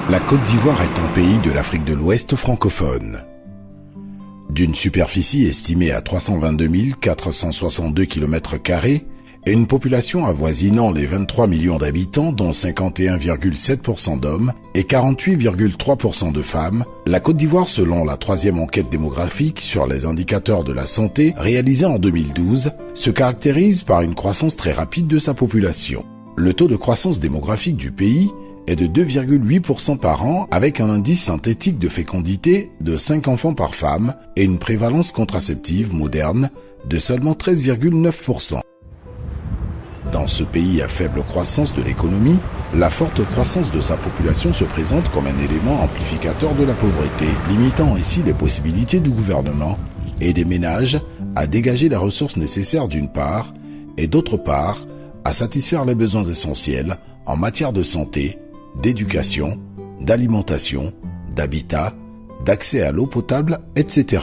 La Côte d'Ivoire est un pays de l'Afrique de l'Ouest francophone. D'une superficie estimée à 322 462 km² et une population avoisinant les 23 millions d'habitants, dont 51,7% d'hommes et 48,3% de femmes, la Côte d'Ivoire, selon la 3e enquête démographique sur les indicateurs de la santé réalisée en 2012, se caractérise par une croissance très rapide de sa population. Le taux de croissance démographique du pays est de 2,8% par an avec un indice synthétique de fécondité de 5 enfants par femme et une prévalence contraceptive moderne de seulement 13,9%. Dans ce pays à faible croissance de l'économie, la forte croissance de sa population se présente comme un élément amplificateur de la pauvreté, limitant ainsi les possibilités du gouvernement et des ménages à dégager les ressources nécessaires d'une part et d'autre part à satisfaire les besoins essentiels en matière de santé, d'éducation, d'alimentation, d'habitat, d'accès à l'eau potable, etc.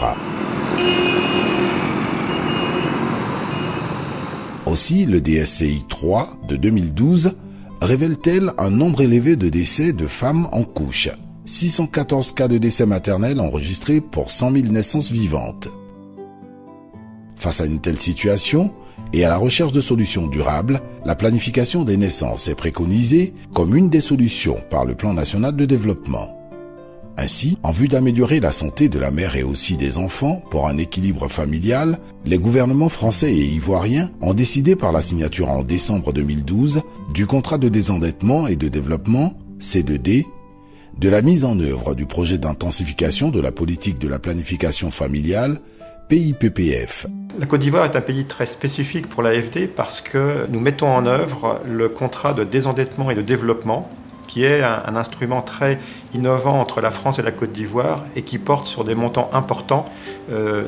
Aussi, le DSCI 3 de 2012 révèle-t-elle un nombre élevé de décès de femmes en couche, 614 cas de décès maternels enregistrés pour 100 000 naissances vivantes. Face à une telle situation, et à la recherche de solutions durables, la planification des naissances est préconisée comme une des solutions par le Plan national de développement. Ainsi, en vue d'améliorer la santé de la mère et aussi des enfants pour un équilibre familial, les gouvernements français et ivoiriens ont décidé par la signature en décembre 2012 du contrat de désendettement et de développement, C2D, de la mise en œuvre du projet d'intensification de la politique de la planification familiale, PIPPF. La Côte d'Ivoire est un pays très spécifique pour l'AFD parce que nous mettons en œuvre le contrat de désendettement et de développement qui est un instrument très innovant entre la France et la Côte d'Ivoire et qui porte sur des montants importants,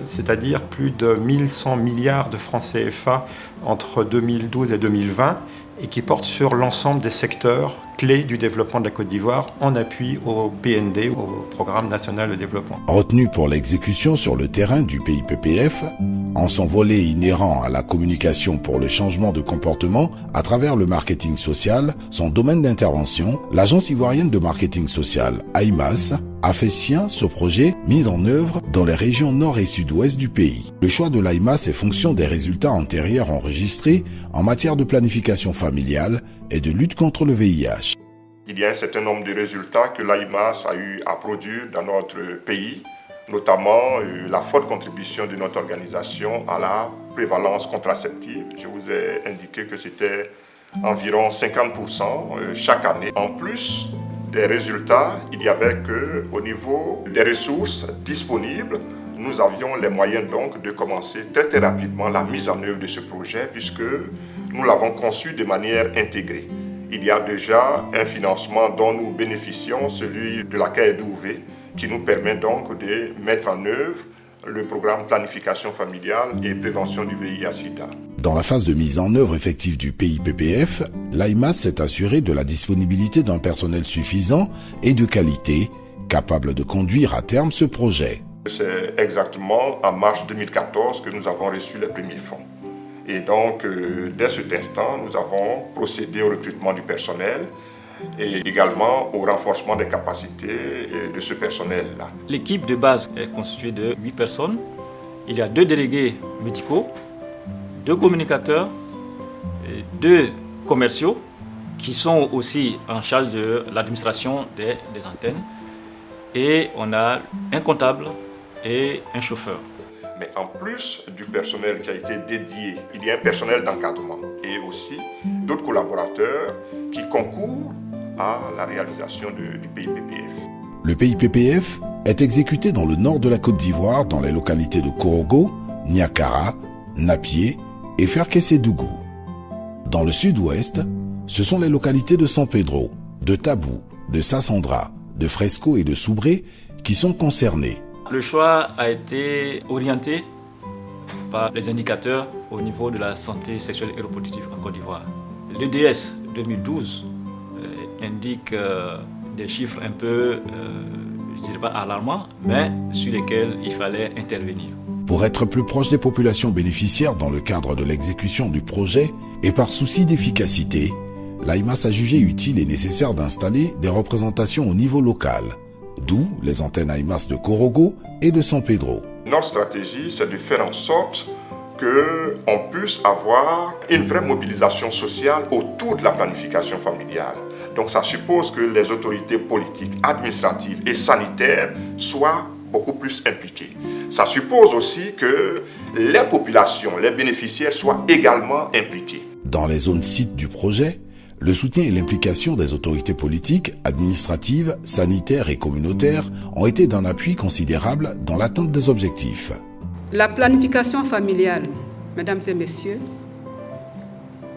c'est-à-dire plus de 1100 milliards de francs CFA entre 2012 et 2020 et qui porte sur l'ensemble des secteurs clés du développement de la Côte d'Ivoire en appui au PND, au Programme national de développement. Retenu pour l'exécution sur le terrain du PIPPF, en son volet inhérent à la communication pour le changement de comportement à travers le marketing social, son domaine d'intervention, l'agence ivoirienne de marketing social, AIMAS, a fait sien ce projet mis en œuvre dans les régions nord et sud-ouest du pays. Le choix de l'AIMAS est fonction des résultats antérieurs enregistrés en matière de planification familiale et de lutte contre le VIH. Il y a un certain nombre de résultats que l'AIMAS a eu à produire dans notre pays, notamment la forte contribution de notre organisation à la prévalence contraceptive. Je vous ai indiqué que c'était environ 50% chaque année. En plus des résultats, il y avait qu'au niveau des ressources disponibles, nous avions les moyens donc de commencer très rapidement la mise en œuvre de ce projet puisque nous l'avons conçu de manière intégrée. Il y a déjà un financement dont nous bénéficions, celui de la KEDOUV, qui nous permet donc de mettre en œuvre le programme planification familiale et prévention du VIH/SIDA. Dans la phase de mise en œuvre effective du PIPPF, l'AIMAS s'est assuré de la disponibilité d'un personnel suffisant et de qualité, capable de conduire à terme ce projet. C'est exactement en mars 2014 que nous avons reçu les premiers fonds. Et donc, dès cet instant, nous avons procédé au recrutement du personnel et également au renforcement des capacités de ce personnel-là. L'équipe de base est constituée de 8 personnes. Il y a 2 délégués médicaux, 2 communicateurs, 2 commerciaux qui sont aussi en charge de l'administration des antennes. Et on a un comptable et un chauffeur. Mais en plus du personnel qui a été dédié, il y a un personnel d'encadrement et aussi d'autres collaborateurs qui concourent à la réalisation du PIPPF. Le PIPPF est exécuté dans le nord de la Côte d'Ivoire, dans les localités de Korogo, Niakara, Napié et Ferkessédougou. Dans le sud-ouest, ce sont les localités de San Pedro, de Tabou, de Sassandra, de Fresco et de Soubré qui sont concernées. Le choix a été orienté par les indicateurs au niveau de la santé sexuelle et reproductive en Côte d'Ivoire. L'EDS 2012 indique des chiffres un peu, je ne dirais pas alarmants, mais sur lesquels il fallait intervenir. Pour être plus proche des populations bénéficiaires dans le cadre de l'exécution du projet et par souci d'efficacité, l'AIMAS a jugé utile et nécessaire d'installer des représentations au niveau local, d'où les antennes AIMAS de Corogo et de San Pedro. Notre stratégie, c'est de faire en sorte qu'on puisse avoir une vraie mobilisation sociale autour de la planification familiale. Donc ça suppose que les autorités politiques, administratives et sanitaires soient beaucoup plus impliquées. Ça suppose aussi que les populations, les bénéficiaires soient également impliqués. Dans les zones sites du projet, le soutien et l'implication des autorités politiques, administratives, sanitaires et communautaires ont été d'un appui considérable dans l'atteinte des objectifs. La planification familiale, mesdames et messieurs,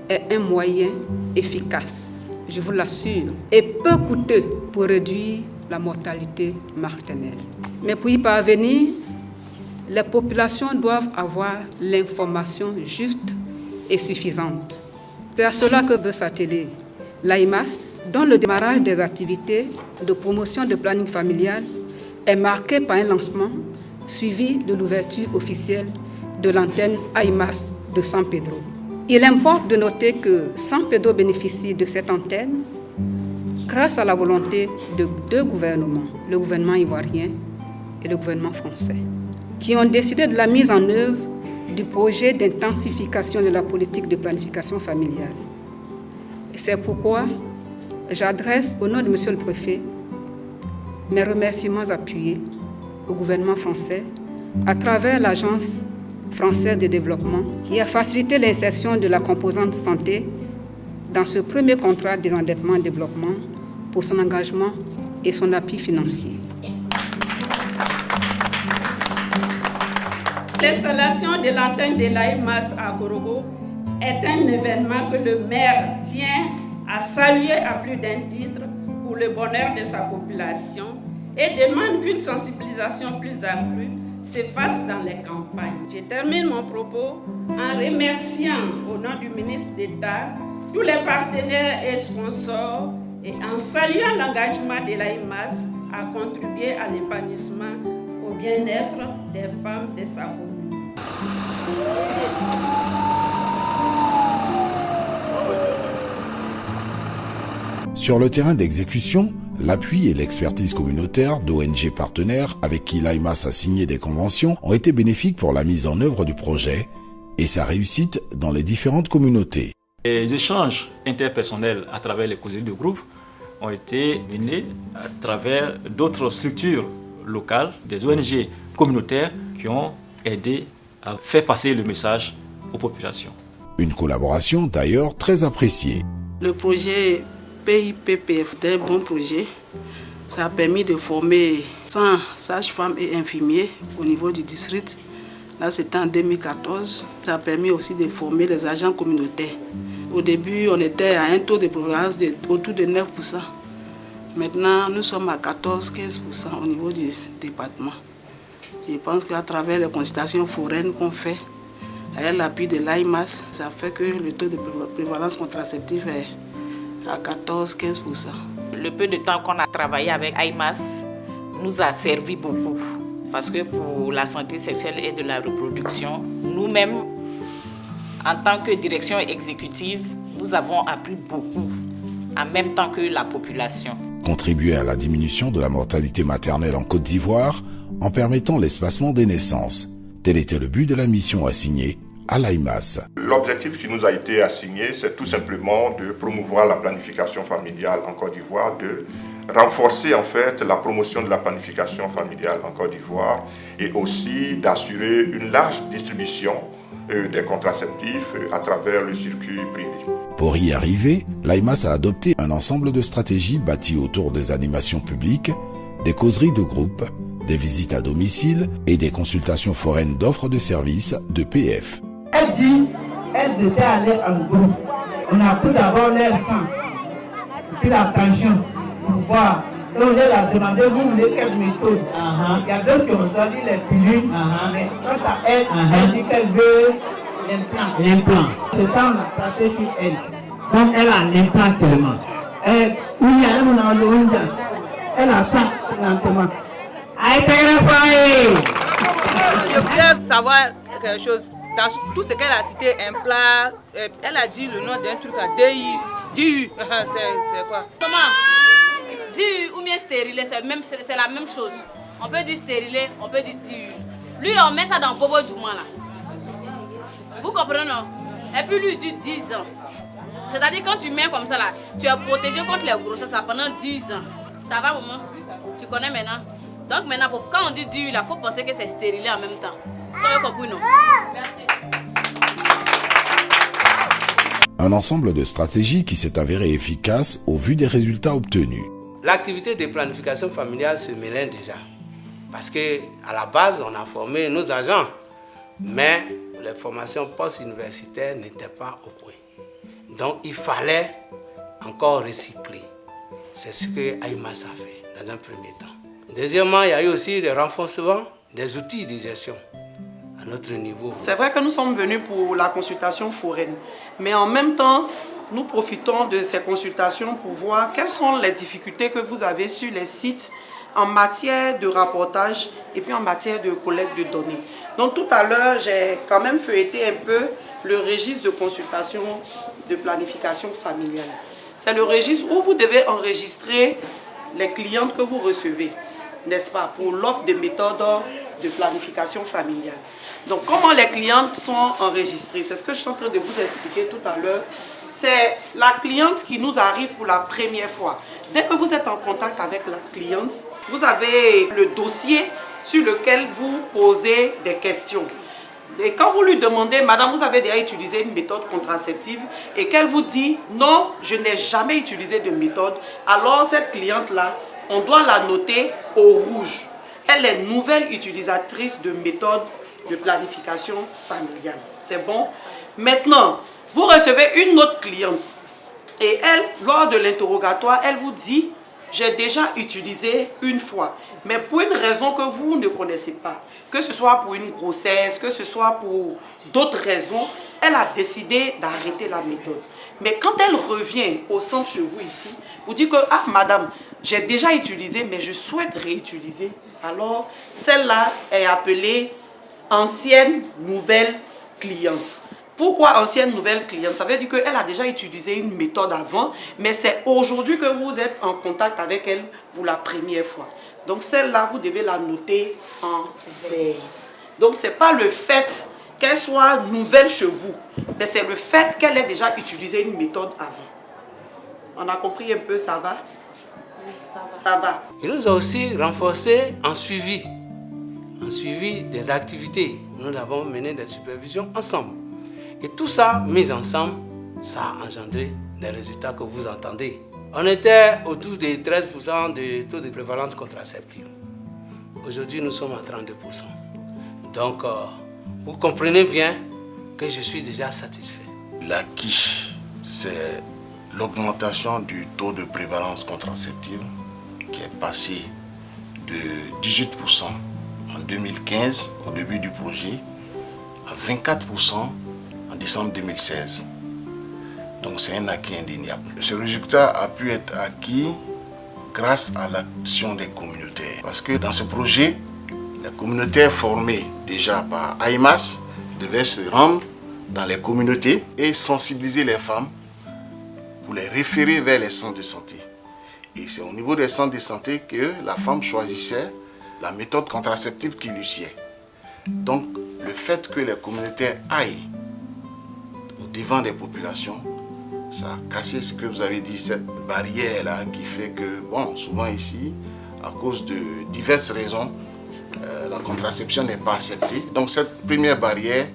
est un moyen efficace, je vous l'assure, et peu coûteux pour réduire la mortalité maternelle. Mais pour y parvenir, les populations doivent avoir l'information juste et suffisante. C'est à cela que veut s'atteler l'AIMAS, dont le démarrage des activités de promotion de planning familial est marqué par un lancement suivi de l'ouverture officielle de l'antenne AIMAS de San Pedro. Il importe de noter que San Pedro bénéficie de cette antenne grâce à la volonté de deux gouvernements, le gouvernement ivoirien et le gouvernement français, qui ont décidé de la mise en œuvre du projet d'intensification de la politique de planification familiale. Et c'est pourquoi j'adresse au nom de Monsieur le Préfet mes remerciements appuyés au gouvernement français à travers l'Agence française de développement qui a facilité l'insertion de la composante santé dans ce premier contrat de désendettement et développement pour son engagement et son appui financier. L'installation de l'antenne de l'AIMAS à Corogo est un événement que le maire tient à saluer à plus d'un titre pour le bonheur de sa population et demande qu'une sensibilisation plus accrue se fasse dans les campagnes. Je termine mon propos en remerciant au nom du ministre d'État tous les partenaires et sponsors et en saluant l'engagement de l'AIMAS à contribuer à l'épanouissement au bien-être des femmes de sa commune. Sur le terrain d'exécution, l'appui et l'expertise communautaire d'ONG partenaires avec qui l'AIMAS a signé des conventions ont été bénéfiques pour la mise en œuvre du projet et sa réussite dans les différentes communautés. Les échanges interpersonnels à travers les causées de groupe ont été menés à travers d'autres structures locales, des ONG communautaires qui ont aidé à faire passer le message aux populations. Une collaboration d'ailleurs très appréciée. Le projet PIPPF est un bon projet. Ça a permis de former 100 sages-femmes et infirmiers au niveau du district. Là, c'était en 2014. Ça a permis aussi de former les agents communautaires. Au début, on était à un taux de prévalence autour de 9%. Maintenant, nous sommes à 14-15% au niveau du département. Je pense qu'à travers les consultations foraines qu'on fait, avec l'appui de l'AIMAS, ça fait que le taux de prévalence contraceptive est à 14-15%. Le peu de temps qu'on a travaillé avec AIMAS nous a servi beaucoup. Parce que pour la santé sexuelle et de la reproduction, nous-mêmes, en tant que direction exécutive, nous avons appris beaucoup, en même temps que la population. Contribuer à la diminution de la mortalité maternelle en Côte d'Ivoire en permettant l'espacement des naissances. Tel était le but de la mission assignée à l'AIMAS. L'objectif qui nous a été assigné, c'est tout simplement de promouvoir la planification familiale en Côte d'Ivoire, de renforcer en fait la promotion de la planification familiale en Côte d'Ivoire et aussi d'assurer une large distribution des contraceptifs à travers le circuit privé. Pour y arriver, l'AIMAS a adopté un ensemble de stratégies bâties autour des animations publiques, des causeries de groupe, des visites à domicile et des consultations foraines d'offres de services de PF. Elle dit, elles étaient allées en groupe. On a pris d'abord leur sang, puis la tension, pour voir. Et on leur a demandé, vous voulez quelle méthode? Il y a d'autres qui ont choisi les pilules, mais quant à elle, elle dit qu'elle veut l'implant. C'est ça, on a traité sur elle. Donc elle a l'implant actuellement. Elle a ça lentement. Je voudrais savoir quelque chose. Dans tout ce qu'elle a cité, implant, elle a dit le nom d'un truc à DI. Du. C'est quoi? Comment? Du ou bien stérilé, c'est la même chose. On peut dire stérilé, on peut dire du. Lui, on met ça dans Bobo Djouma là. Vous comprenez, non? Et puis lui, il dit 10 ans. C'est-à-dire quand tu mets comme ça là, tu es protégé contre les grossesses pendant 10 ans. Ça va, maman? Tu connais maintenant? Donc maintenant, quand on dit du, il faut penser que c'est stérilé en même temps. Vous avez compris, non? Merci. Un ensemble de stratégies qui s'est avéré efficace au vu des résultats obtenus. L'activité de planification familiale se menait déjà. Parce qu'à la base, on a formé nos agents. Mais les formations post-universitaires n'étaient pas au point. Donc il fallait encore recycler. C'est ce que AIMAS a fait dans un premier temps. Deuxièmement, il y a eu aussi le renforcement des outils de gestion à notre niveau. C'est vrai que nous sommes venus pour la consultation foraine, mais en même temps, nous profitons de ces consultations pour voir quelles sont les difficultés que vous avez sur les sites en matière de rapportage et puis en matière de collecte de données. Donc tout à l'heure, j'ai quand même feuilleté un peu le registre de consultation de planification familiale. C'est le registre où vous devez enregistrer les clientes que vous recevez, n'est-ce pas, pour l'offre de méthodes de planification familiale. Donc comment les clientes sont enregistrées, c'est ce que je suis en train de vous expliquer tout à l'heure. C'est la cliente qui nous arrive pour la première fois. Dès que vous êtes en contact avec la cliente, vous avez le dossier sur lequel vous posez des questions. Et quand vous lui demandez, madame, vous avez déjà utilisé une méthode contraceptive, et qu'elle vous dit, non, je n'ai jamais utilisé de méthode, alors cette cliente-là, on doit la noter au rouge. Elle est nouvelle utilisatrice de méthode de planification familiale. C'est bon? Maintenant, vous recevez une autre cliente, et elle, lors de l'interrogatoire, elle vous dit, j'ai déjà utilisé une fois, mais pour une raison que vous ne connaissez pas, que ce soit pour une grossesse, que ce soit pour d'autres raisons, elle a décidé d'arrêter la méthode. Mais quand elle revient au centre chez vous ici, vous dites que, ah madame, j'ai déjà utilisé, mais je souhaite réutiliser, alors celle-là est appelée ancienne nouvelle cliente. Pourquoi ancienne nouvelle cliente? Ça veut dire qu'elle a déjà utilisé une méthode avant, mais c'est aujourd'hui que vous êtes en contact avec elle pour la première fois. Donc celle-là, vous devez la noter en vert. Donc ce n'est pas le fait qu'elle soit nouvelle chez vous, mais c'est le fait qu'elle ait déjà utilisé une méthode avant. On a compris un peu, ça va? Oui, ça va. Il nous a aussi renforcé en suivi des activités. Nous avons mené des supervisions ensemble. Et tout ça, mis ensemble, ça a engendré les résultats que vous entendez. On était autour de 13% de taux de prévalence contraceptive. Aujourd'hui, nous sommes à 32%. Donc, vous comprenez bien que je suis déjà satisfait. La quiche, c'est l'augmentation du taux de prévalence contraceptive qui est passé de 18% en 2015, au début du projet, à 24% en décembre 2016. Donc c'est un acquis indéniable. Ce résultat a pu être acquis grâce à l'action des communautaires. Parce que dans ce projet, les communautaires formés déjà par AIMAS devaient se rendre dans les communautés et sensibiliser les femmes pour les référer vers les centres de santé. Et c'est au niveau des centres de santé que la femme choisissait la méthode contraceptive qui lui sied. Donc le fait que les communautaires aillent au devant des populations, ça a cassé ce que vous avez dit, cette barrière-là qui fait que, bon, souvent ici, à cause de diverses raisons, la contraception n'est pas acceptée. Donc cette première barrière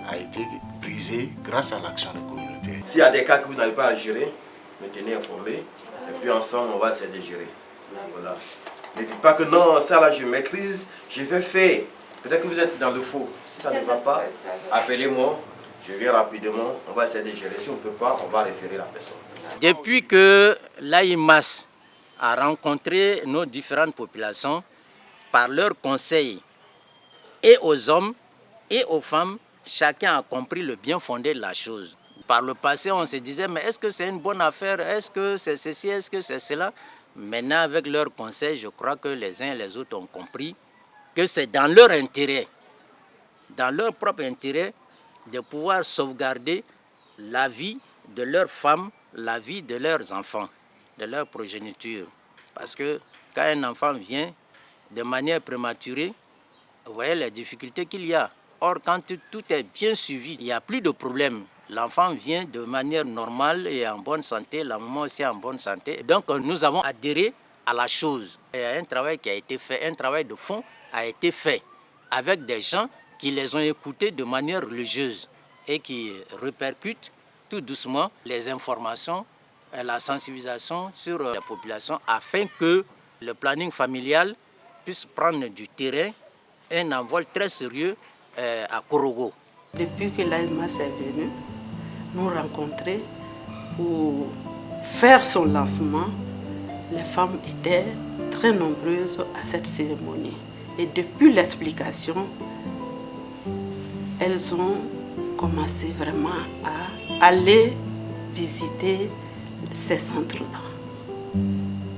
a été brisée grâce à l'action des communautaires. S'il y a des cas que vous n'avez pas à gérer, me tenez informé, et puis ensemble on va essayer de gérer. Voilà. Ne dites pas que non, ça là je maîtrise, je vais faire. Peut-être que vous êtes dans le faux. Si ça ne va pas, appelez-moi, je viens rapidement, on va essayer de gérer. Si on ne peut pas, on va référer la personne. Depuis que l'AIMAS a rencontré nos différentes populations, par leurs conseils, et aux hommes et aux femmes, chacun a compris le bien fondé de la chose. Par le passé, on se disait, mais est-ce que c'est une bonne affaire? Est-ce que c'est ceci? Est-ce que c'est cela? Maintenant, avec leurs conseils, je crois que les uns et les autres ont compris que c'est dans leur intérêt, dans leur propre intérêt, de pouvoir sauvegarder la vie de leurs femmes la vie de leurs enfants, de leur progéniture. Parce que quand un enfant vient de manière prématurée, vous voyez les difficultés qu'il y a. Or, quand tout est bien suivi, il n'y a plus de problème. L'enfant vient de manière normale et en bonne santé, la maman aussi en bonne santé. Donc, nous avons adhéré à la chose. Il y a un travail qui a été fait, un travail de fond a été fait avec des gens qui les ont écoutés de manière religieuse et qui répercutent tout doucement les informations, la sensibilisation sur la population afin que le planning familial puisse prendre du terrain, un envol très sérieux à Korogo. Depuis que l'AIMAS est venu nous rencontrer pour faire son lancement, les femmes étaient très nombreuses à cette cérémonie. Et depuis l'explication, elles ont commencé vraiment à aller visiter ces centres-là.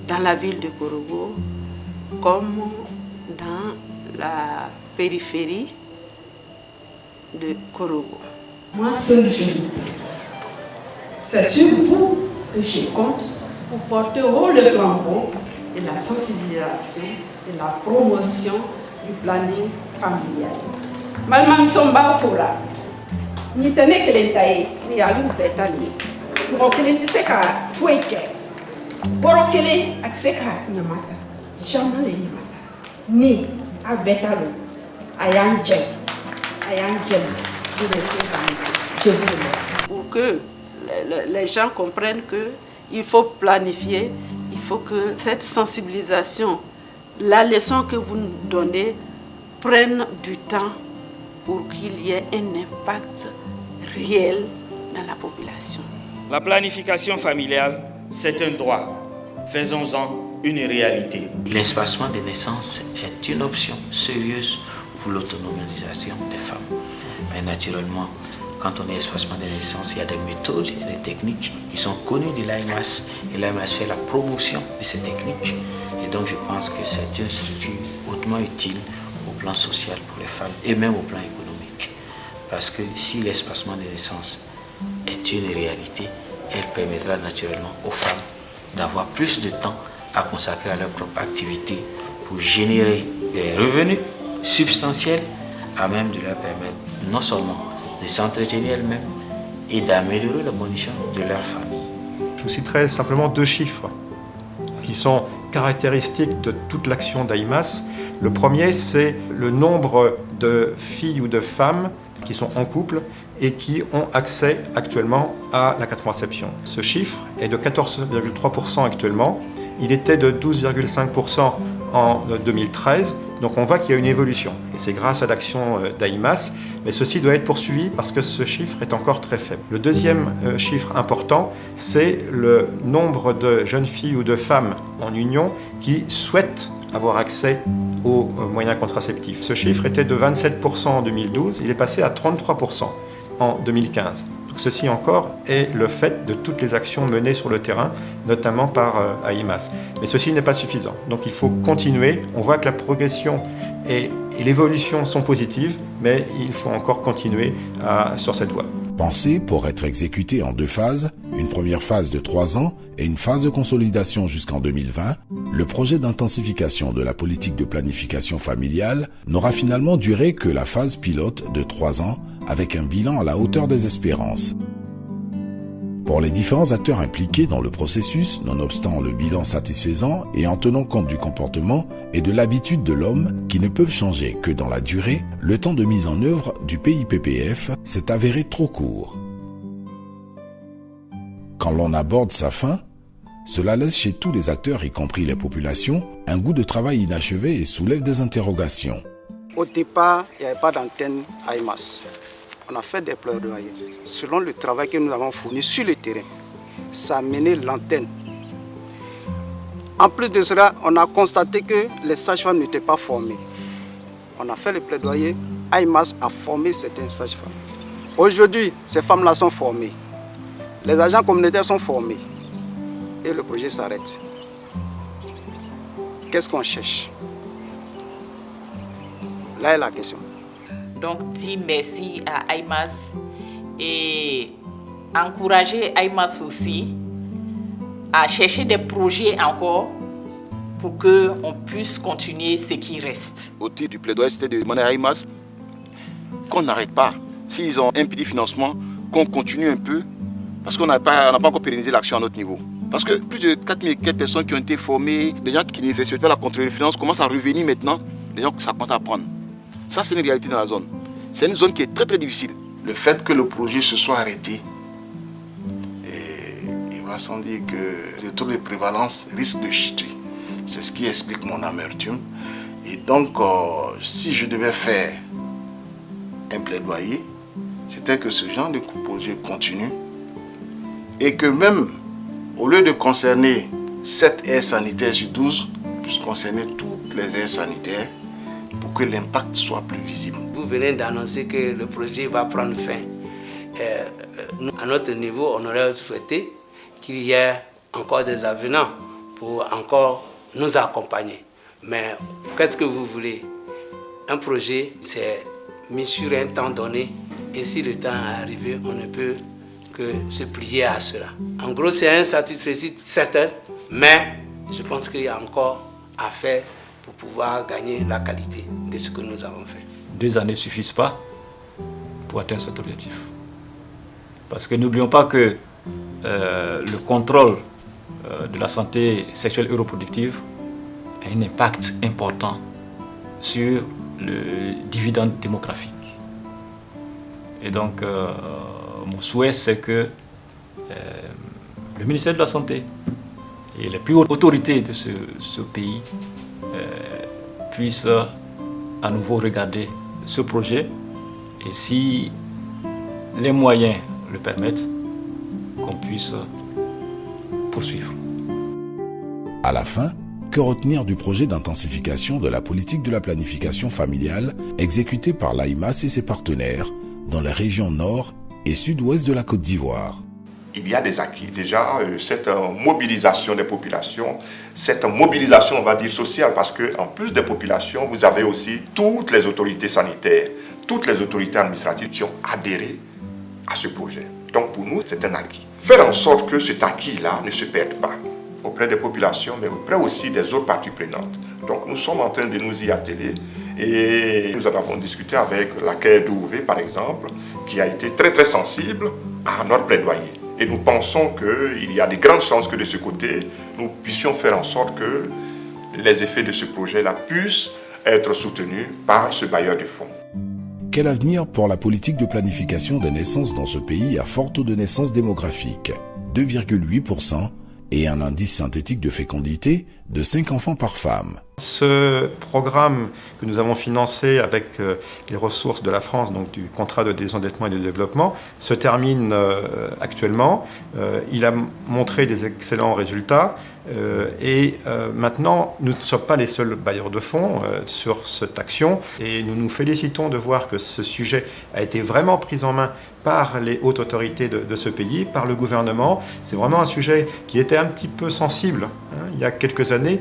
Dans la ville de Korogo, comme dans la périphérie de Korogo. Moi seul je le peux. C'est sur vous que je compte pour porter haut le flambeau de la sensibilisation et la promotion du planning familial. Malman somba fora. Ni tene kelentaye ni alu betali. Ngo kelenti seka fueke. Boro kele akseka nyamata. Jamais nyamata. Ni a betalo. Ayanje. Je vous remercie. Pour que les gens comprennent qu'il faut planifier, il faut que cette sensibilisation, la leçon que vous nous donnez, prenne du temps pour qu'il y ait un impact réel dans la population. La planification familiale, c'est un droit. Faisons-en une réalité. L'espacement des naissances est une option sérieuse pour l'autonomisation des femmes. Mais naturellement, quand on est espacement des naissances, il y a des méthodes et des techniques qui sont connues de l'AIMAS. Et l'AIMAS fait la promotion de ces techniques. Et donc je pense que c'est une structure hautement utile au plan social pour les femmes et même au plan économique. Parce que si l'espacement des naissances est une réalité, elle permettra naturellement aux femmes d'avoir plus de temps à consacrer à leur propre activité pour générer des revenus substantiels à même de leur permettre non seulement de s'entretenir elles-mêmes et d'améliorer les conditions de leur famille. Je vous citerai simplement 2 chiffres qui sont caractéristiques de toute l'action d'AIMAS. Le premier, c'est le nombre de filles ou de femmes qui sont en couple et qui ont accès actuellement à la contraception. Ce chiffre est de 14,3% actuellement. Il était de 12,5% en 2013. Donc on voit qu'il y a une évolution. Et c'est grâce à l'action d'AIMAS. Mais ceci doit être poursuivi parce que ce chiffre est encore très faible. Le deuxième chiffre important, c'est le nombre de jeunes filles ou de femmes en union qui souhaitent avoir accès aux moyens contraceptifs. Ce chiffre était de 27% en 2012, il est passé à 33% en 2015. Donc ceci encore est le fait de toutes les actions menées sur le terrain, notamment par AIMAS. Mais ceci n'est pas suffisant, donc il faut continuer. On voit que la progression et l'évolution sont positives, mais il faut encore continuer sur cette voie. Pensé pour être exécuté en 2 phases, une première phase de 3 ans et une phase de consolidation jusqu'en 2020, le projet d'intensification de la politique de planification familiale n'aura finalement duré que la phase pilote de 3 ans avec un bilan à la hauteur des espérances. Pour les différents acteurs impliqués dans le processus, nonobstant le bilan satisfaisant et en tenant compte du comportement et de l'habitude de l'homme qui ne peuvent changer que dans la durée, le temps de mise en œuvre du PIPPF s'est avéré trop court. Quand l'on aborde sa fin, cela laisse chez tous les acteurs, y compris les populations, un goût de travail inachevé et soulève des interrogations. Au départ, il n'y avait pas d'antenne AIMAS. On a fait des plaidoyers. Selon le travail que nous avons fourni sur le terrain, ça a mené l'antenne. En plus de cela, on a constaté que les sages-femmes n'étaient pas formées. On a fait le plaidoyer, AIMAS a formé certaines sages-femmes. Aujourd'hui, ces femmes-là sont formées. Les agents communautaires sont formés. Et le projet s'arrête. Qu'est-ce qu'on cherche? Là est la question. Donc, dis merci à AIMAS et encourager AIMAS aussi à chercher des projets encore pour qu'on puisse continuer ce qui reste. Au titre du plaidoyer, c'était de demander à IMAS qu'on n'arrête pas. S'ils ont un petit financement, qu'on continue un peu, parce qu'on n'a pas encore pérennisé l'action à notre niveau. Parce que plus de 4000 personnes qui ont été formées, des gens qui ne respectaient pas la contrôle des finances commencent à revenir maintenant, des gens que ça commence à prendre. Ça, c'est une réalité dans la zone. C'est une zone qui est très très difficile. Le fait que le projet se soit arrêté, il va sans dire que le taux de prévalence risque de chuter. C'est ce qui explique mon amertume. Et donc, si je devais faire un plaidoyer, c'était que ce genre de projet continue et que même, au lieu de concerner 7 aires sanitaires sur 12, puisse concerner toutes les aires sanitaires pour que l'impact soit plus visible. Vous venez d'annoncer que le projet va prendre fin. Nous, à notre niveau, on aurait souhaité qu'il y ait encore des avenants pour encore nous accompagner. Mais qu'est-ce que vous voulez? Un projet, c'est mis sur un temps donné, et si le temps est arrivé, on ne peut que se plier à cela. En gros, c'est un satisfecit certain, mais je pense qu'il y a encore à faire pour pouvoir gagner la qualité de ce que nous avons fait. 2 années ne suffisent pas pour atteindre cet objectif. Parce que n'oublions pas que le contrôle de la santé sexuelle et reproductive a un impact important sur le dividende démographique. Et donc, mon souhait, c'est que le ministère de la Santé et les plus hautes autorités de ce pays puissent à nouveau regarder ce projet et si les moyens le permettent, qu'on puisse poursuivre. À la fin, que retenir du projet d'intensification de la politique de la planification familiale exécuté par l'AIMAS et ses partenaires dans les régions nord et sud-ouest de la Côte d'Ivoire? Il y a des acquis. Déjà, cette mobilisation des populations, cette mobilisation, on va dire, sociale, parce qu'en plus des populations, vous avez aussi toutes les autorités sanitaires, toutes les autorités administratives qui ont adhéré à ce projet. Donc pour nous, c'est un acquis. Faire en sorte que cet acquis-là ne se perde pas auprès des populations, mais auprès aussi des autres parties prenantes. Donc nous sommes en train de nous y atteler et nous en avons discuté avec la Caisse d'OUV, par exemple, qui a été très très sensible à notre plaidoyer. Et nous pensons qu'il y a de grandes chances que de ce côté, nous puissions faire en sorte que les effets de ce projet-là puissent être soutenus par ce bailleur de fonds. Quel avenir pour la politique de planification des naissances dans ce pays à fort taux de naissance démographique, 2,8%, et un indice synthétique de fécondité de 5 enfants par femme. Ce programme que nous avons financé avec les ressources de la France, donc du contrat de désendettement et de développement, se termine actuellement. Il a montré des excellents résultats et maintenant, nous ne sommes pas les seuls bailleurs de fonds sur cette action et nous nous félicitons de voir que ce sujet a été vraiment pris en main par les hautes autorités de ce pays, par le gouvernement. C'est vraiment un sujet qui était un petit peu sensible il y a quelques années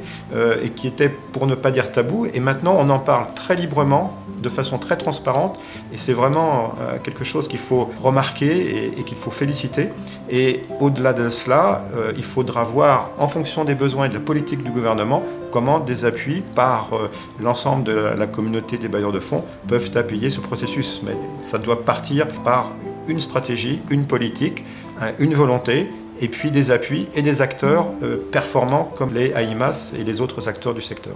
et qui était, pour ne pas dire tabou, et maintenant on en parle très librement, de façon très transparente, et c'est vraiment quelque chose qu'il faut remarquer et qu'il faut féliciter. Et au-delà de cela, il faudra voir, en fonction des besoins et de la politique du gouvernement, comment des appuis par l'ensemble de la communauté des bailleurs de fonds peuvent appuyer ce processus. Mais ça doit partir par une stratégie, une politique, une volonté, et puis des appuis et des acteurs performants comme les AIMAS et les autres acteurs du secteur.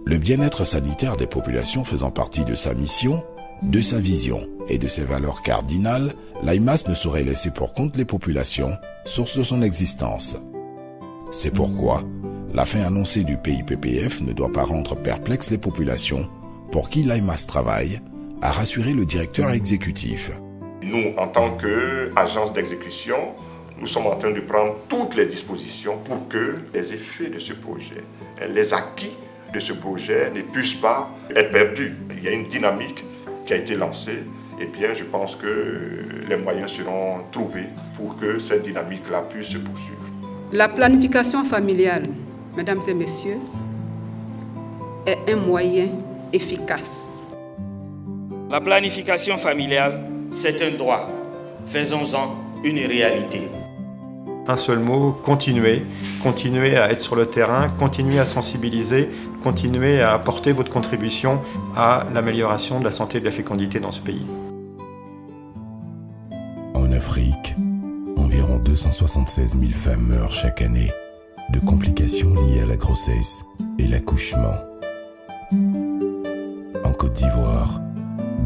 Le bien-être sanitaire des populations faisant partie de sa mission, de sa vision et de ses valeurs cardinales, l'AIMAS ne saurait laisser pour compte les populations, source de son existence. C'est pourquoi la fin annoncée du PIPPF ne doit pas rendre perplexes les populations pour qui l'AIMAS travaille, a rassuré le directeur exécutif. Nous, en tant qu'agence d'exécution, nous sommes en train de prendre toutes les dispositions pour que les effets de ce projet, les acquis de ce projet ne puissent pas être perdus. Il y a une dynamique qui a été lancée et bien je pense que les moyens seront trouvés pour que cette dynamique-là puisse se poursuivre. La planification familiale, mesdames et messieurs, est un moyen efficace. La planification familiale, c'est un droit. Faisons-en une réalité. Un seul mot, continuez. Continuez à être sur le terrain, continuez à sensibiliser, continuez à apporter votre contribution à l'amélioration de la santé et de la fécondité dans ce pays. En Afrique, environ 276 000 femmes meurent chaque année de complications liées à la grossesse et l'accouchement. En Côte d'Ivoire,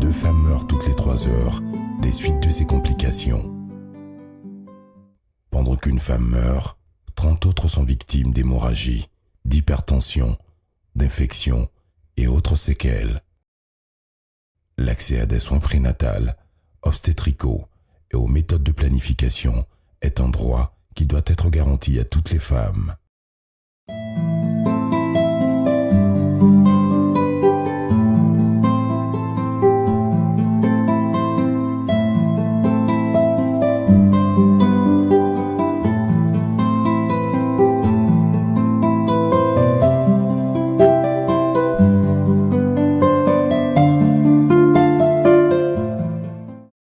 2 femmes meurent toutes les 3 heures des suites de ces complications. Pendant qu'une femme meurt, 30 autres sont victimes d'hémorragie, d'hypertension, d'infections et autres séquelles. L'accès à des soins prénatals, obstétricaux et aux méthodes de planification est un droit qui doit être garanti à toutes les femmes.